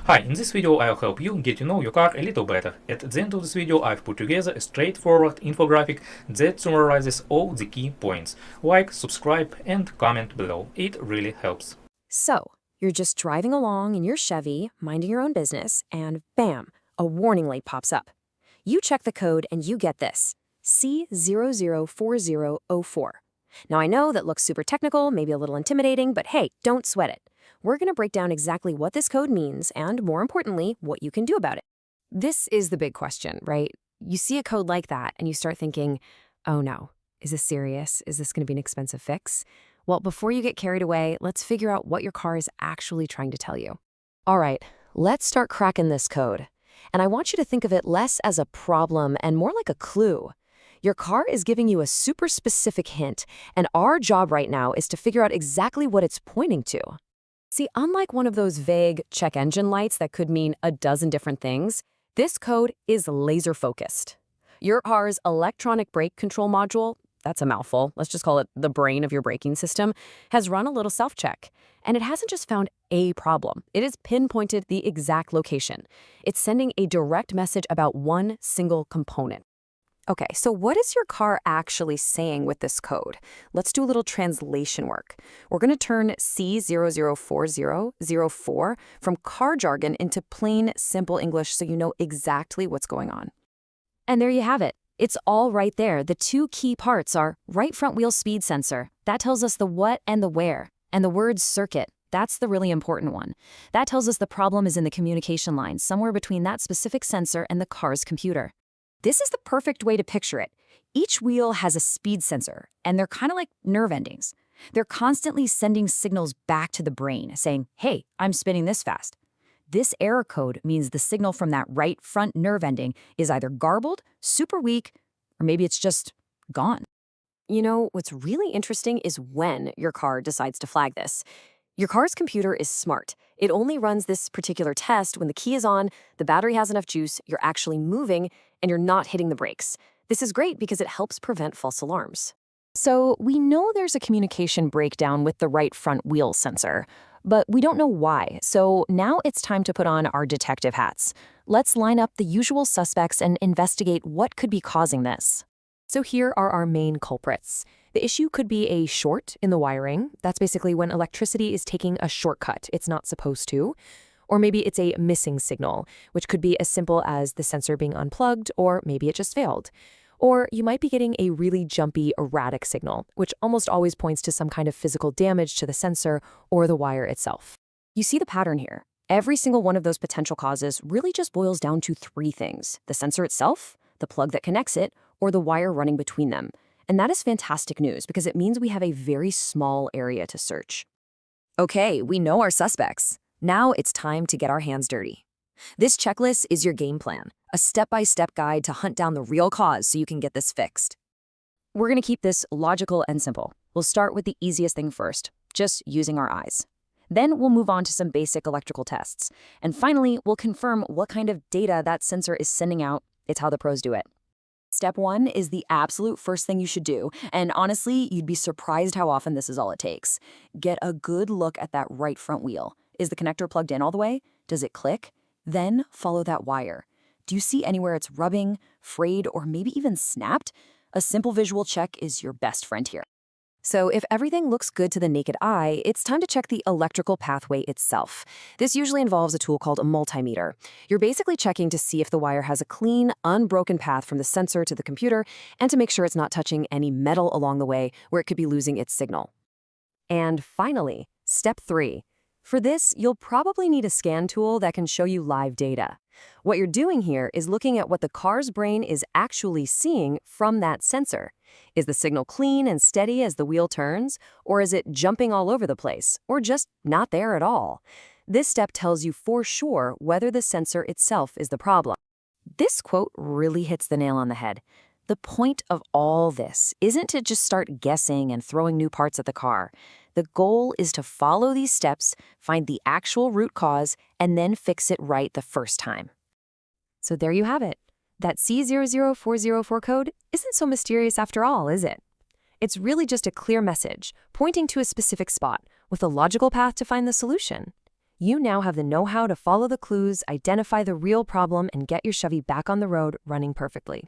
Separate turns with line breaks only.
Hi, in this video I'll help you get to know your car a little better. At the end of this video I've put together a straightforward infographic that summarizes all the key points. Like, subscribe and comment below. It really helps.
So, you're just driving along in your Chevy, minding your own business, and bam, a warning light pops up. You check the code and you get this, C004004. Now I know that looks super technical, maybe a little intimidating, but hey, don't sweat it. We're going to break down exactly what this code means and, more importantly, what you can do about it. This is the big question, right? You see a code like that and you start thinking, oh no, is this serious? Is this going to be an expensive fix? Well, before you get carried away, let's figure out what your car is actually trying to tell you. All right, let's start cracking this code. And I want you to think of it less as a problem and more like a clue. Your car is giving you a super specific hint, and our job right now is to figure out exactly what it's pointing to. See, unlike one of those vague check engine lights that could mean a dozen different things, this code is laser-focused. Your car's electronic brake control module, that's a mouthful, let's just call it the brain of your braking system, has run a little self-check. And it hasn't just found a problem, it has pinpointed the exact location. It's sending a direct message about one single component. Okay, so what is your car actually saying with this code? Let's do a little translation work. We're going to turn C004004 from car jargon into plain, simple English so you know exactly what's going on. And there you have it. It's all right there. The two key parts are right front wheel speed sensor. That tells us the what and the where. And the word circuit. That's the really important one. That tells us the problem is in the communication line, somewhere between that specific sensor and the car's computer. This is the perfect way to picture it. Each wheel has a speed sensor, and they're kind of like nerve endings. They're constantly sending signals back to the brain, saying, hey, I'm spinning this fast. This error code means the signal from that right front nerve ending is either garbled, super weak, or maybe it's just gone. You know, what's really interesting is when your car decides to flag this. Your car's computer is smart. It only runs this particular test when the key is on, the battery has enough juice, you're actually moving, and you're not hitting the brakes. This is great because it helps prevent false alarms. So we know there's a communication breakdown with the right front wheel sensor, but we don't know why. So now it's time to put on our detective hats. Let's line up the usual suspects and investigate what could be causing this. So here are our main culprits. The issue could be a short in the wiring. That's basically when electricity is taking a shortcut it's not supposed to. Or maybe it's a missing signal, which could be as simple as the sensor being unplugged, or maybe it just failed. Or you might be getting a really jumpy, erratic signal, which almost always points to some kind of physical damage to the sensor or the wire itself. You see the pattern here. Every single one of those potential causes really just boils down to three things: the sensor itself, the plug that connects it, or the wire running between them. And that is fantastic news because it means we have a very small area to search. Okay, we know our suspects. Now it's time to get our hands dirty. This checklist is your game plan, a step-by-step guide to hunt down the real cause so you can get this fixed. We're going to keep this logical and simple. We'll start with the easiest thing first, just using our eyes. Then we'll move on to some basic electrical tests. And finally, we'll confirm what kind of data that sensor is sending out. It's how the pros do it. Step one is the absolute first thing you should do, and honestly, you'd be surprised how often this is all it takes. Get a good look at that right front wheel. Is the connector plugged in all the way? Does it click? Then follow that wire. Do you see anywhere it's rubbing, frayed, or maybe even snapped? A simple visual check is your best friend here. So if everything looks good to the naked eye, it's time to check the electrical pathway itself. This usually involves a tool called a multimeter. You're basically checking to see if the wire has a clean, unbroken path from the sensor to the computer and to make sure it's not touching any metal along the way where it could be losing its signal. And finally, step 3. For this, you'll probably need a scan tool that can show you live data. What you're doing here is looking at what the car's brain is actually seeing from that sensor. Is the signal clean and steady as the wheel turns, or is it jumping all over the place, or just not there at all? This step tells you for sure whether the sensor itself is the problem. This quote really hits the nail on the head. The point of all this isn't to just start guessing and throwing new parts at the car. The goal is to follow these steps, find the actual root cause, and then fix it right the first time. So there you have it. That C00404 code isn't so mysterious after all, is it? It's really just a clear message, pointing to a specific spot, with a logical path to find the solution. You now have the know-how to follow the clues, identify the real problem, and get your Chevy back on the road running perfectly.